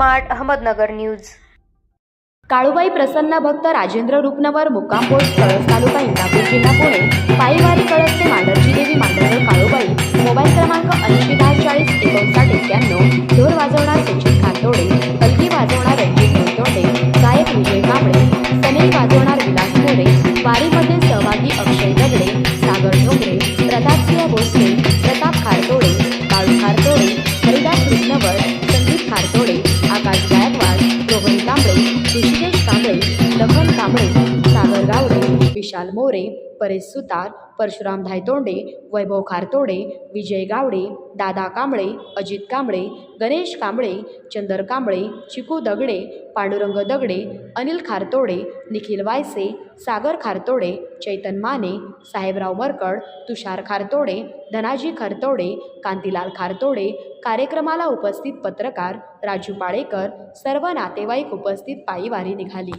Smart Ahmednagar news. Kalubai प्रसन्न भक्त राजेंद्र रुपनवर मुक्काम पोस्ट कळस तालुका इंदापूर जिल्हा पुणे पायवारी कळस ते मांडरची देवी मांडरकर काळूबाई मोबाईल क्रमांक 8010405991 ढोल वाजवणार सचिन खातोडे हलगी वाजवणार रणजित खातोडे गायक विजय कांबळे सनई वाजवणार विलास मोरे वारीमध्ये सहभागी अक्षय दगडे सागर ढोंगरे प्रतापसिंह भोसले प्रताप खारतोडे बाळू खारतोडे हरिदास रुपनवर संदीप खारतोडे आकाश गायकवाड रोहन कांबळे ऋषिकेश कांबळे लखन कांबळे सागर गावडे विशाल मोरे परेश सुतार परशुराम धायतोंडे वैभव खारतोडे विजय गावडे दादा कांबळे अजित कांबळे गणेश कांबळे चंदर कांबळे चिकू दगडे पांडुरंग दगडे अनिल खारतोडे निखिल वायसे सागर खारतोडे चैतन माने साहेबराव मरकड तुषार खारतोडे धनाजी खारतोडे कांतीलाल खारतोडे कार्यक्रमाला उपस्थित पत्रकार राजू पाळेकर सर्व नातेवाईक उपस्थित पायी वारी निघाली।